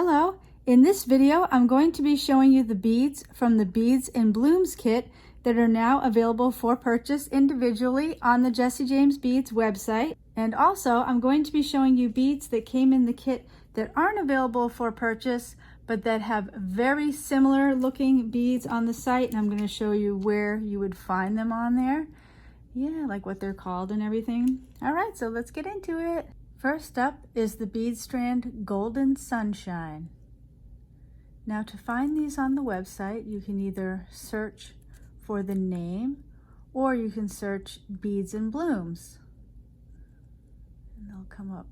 Hello, in this video I'm going to be showing you the beads from the Beads and Blooms kit that are now available for purchase individually on the Jessie James Beads website. And also I'm going to be showing you beads that came in the kit that aren't available for purchase but that have very similar looking beads on the site, and I'm going to show you where you would find them on there. Yeah, like what they're called and everything. All right, so let's get into it. First up is the bead strand Golden Sunshine. Now to find these on the website, you can either search for the name or you can search Beads and Blooms. And they'll come up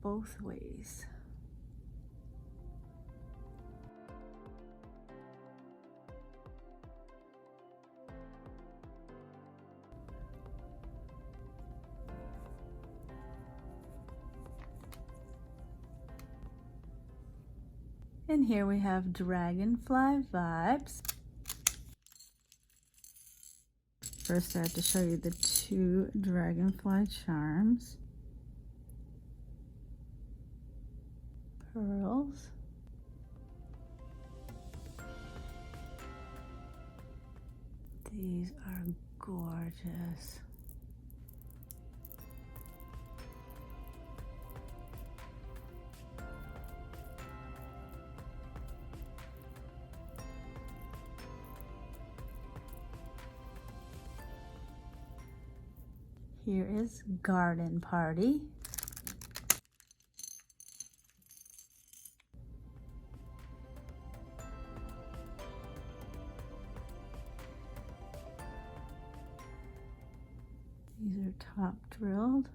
both ways. And here we have Dragonfly Vibes. First I have to show you the two dragonfly charms. Pearls. These are gorgeous. Here is Garden Party. These are top drilled.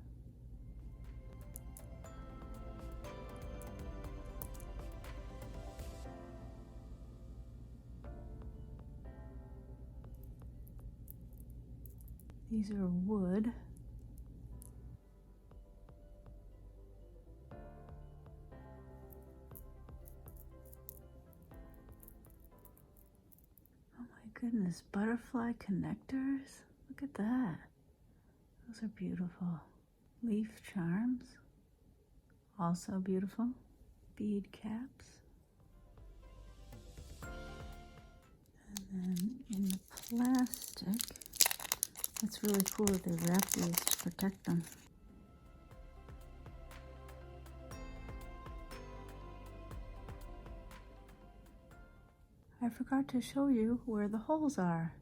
These are wood. Goodness, butterfly connectors. Look at that. Those are beautiful. Leaf charms. Also beautiful. Bead caps. And then in the plastic, it's really cool that they wrap these to protect them. I forgot to show you where the holes are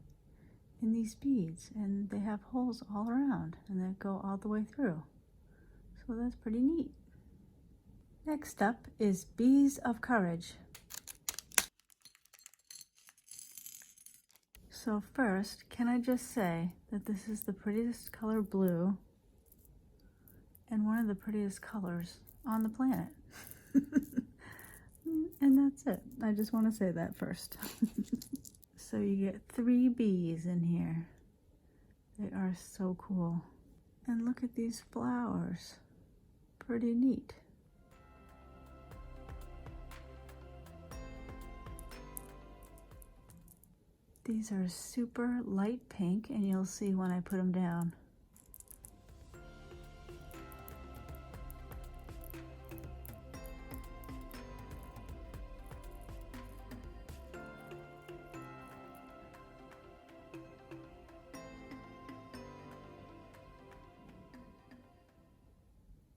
in these beads, and they have holes all around and that go all the way through. So that's pretty neat. Next up is Bees of Courage. So first, can I just say that this is the prettiest color blue and one of the prettiest colors on the planet. And that's it. I just want to say that first. So you get 3 bees in here. They are so cool. And look at these flowers. Pretty neat. These are super light pink, and you'll see when I put them down.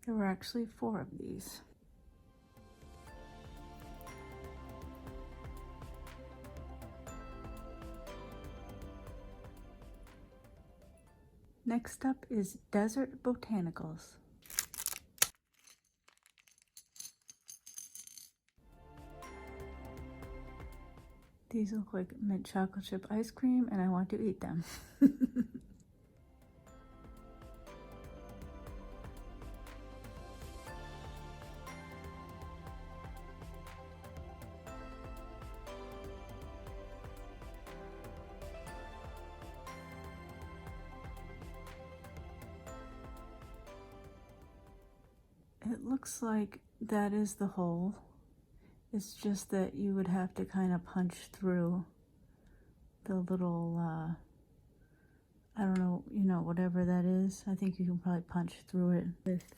There were actually 4 of these. Next up is Desert Botanicals. These look like mint chocolate chip ice cream, and I want to eat them. It looks like that is the hole. It's just that you would have to kind of punch through the little, I don't know, whatever that is. I think you can probably punch through it with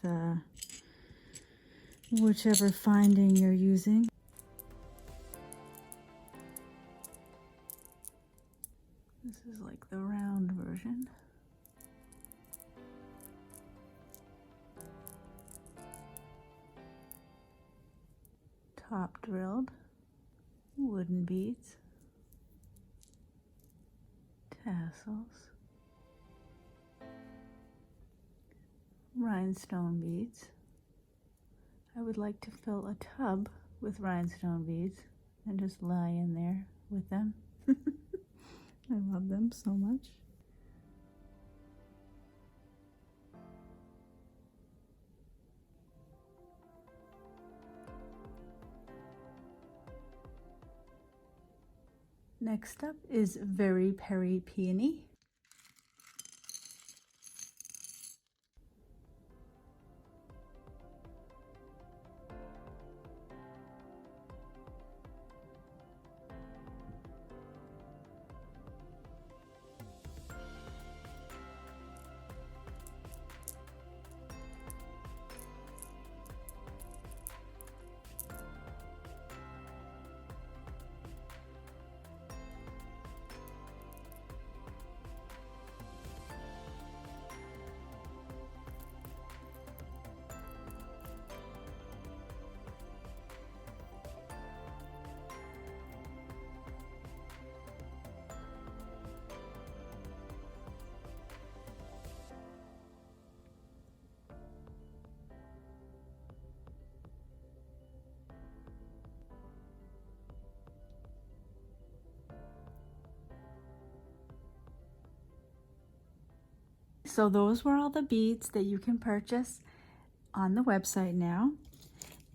whichever finding you're using. This is like the round version. Top drilled, wooden beads, tassels, rhinestone beads. I would like to fill a tub with rhinestone beads and just lie in there with them. I love them so much. Next up is Very Perry Peony. So those were all the beads that you can purchase on the website now.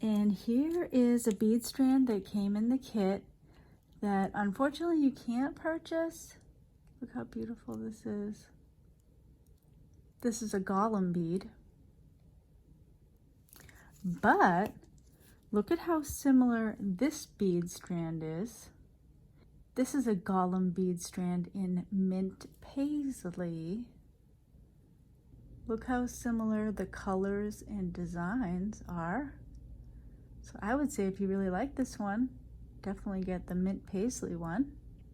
And here is a bead strand that came in the kit that unfortunately you can't purchase. Look how beautiful this is. This is a golem bead. But look at how similar this bead strand is. This is a golem bead strand in mint paisley. Look how similar the colors and designs are. So I would say if you really like this one, definitely get the mint paisley one.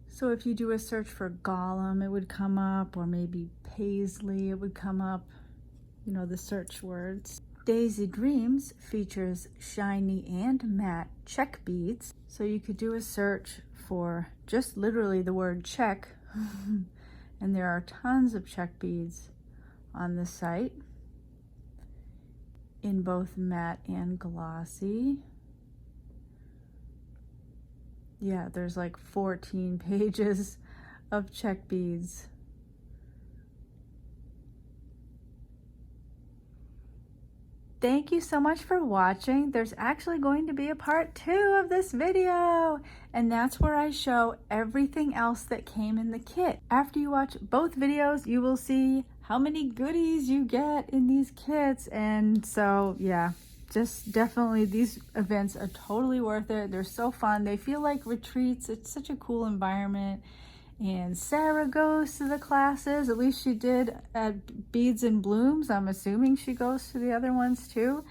So if you do a search for golem, it would come up, or maybe paisley, it would come up, you know, the search words. Daisy Dreams features shiny and matte check beads. So you could do a search for just literally the word check, and there are tons of check beads on the site in both matte and glossy. Yeah, there's like 14 pages of check beads. Thank you so much for watching. There's actually going to be a part 2 of this video, and that's where I show everything else that came in the kit. After you watch both videos, you will see how many goodies you get in these kits. And so yeah, just definitely these events are totally worth it. They're so fun. They feel like retreats. It's such a cool environment. And Sarah goes to the classes, at least she did at Beads and Blooms. I'm assuming she goes to the other ones too.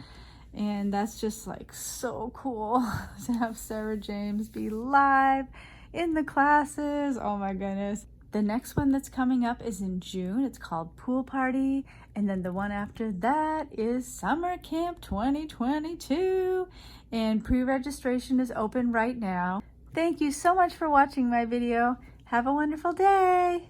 And that's just like so cool to have Sarah James be live in the classes. Oh my goodness. The next one that's coming up is in June. It's called Pool Party. And then the one after that is Summer Camp 2022. And pre-registration is open right now. Thank you so much for watching my video. Have a wonderful day.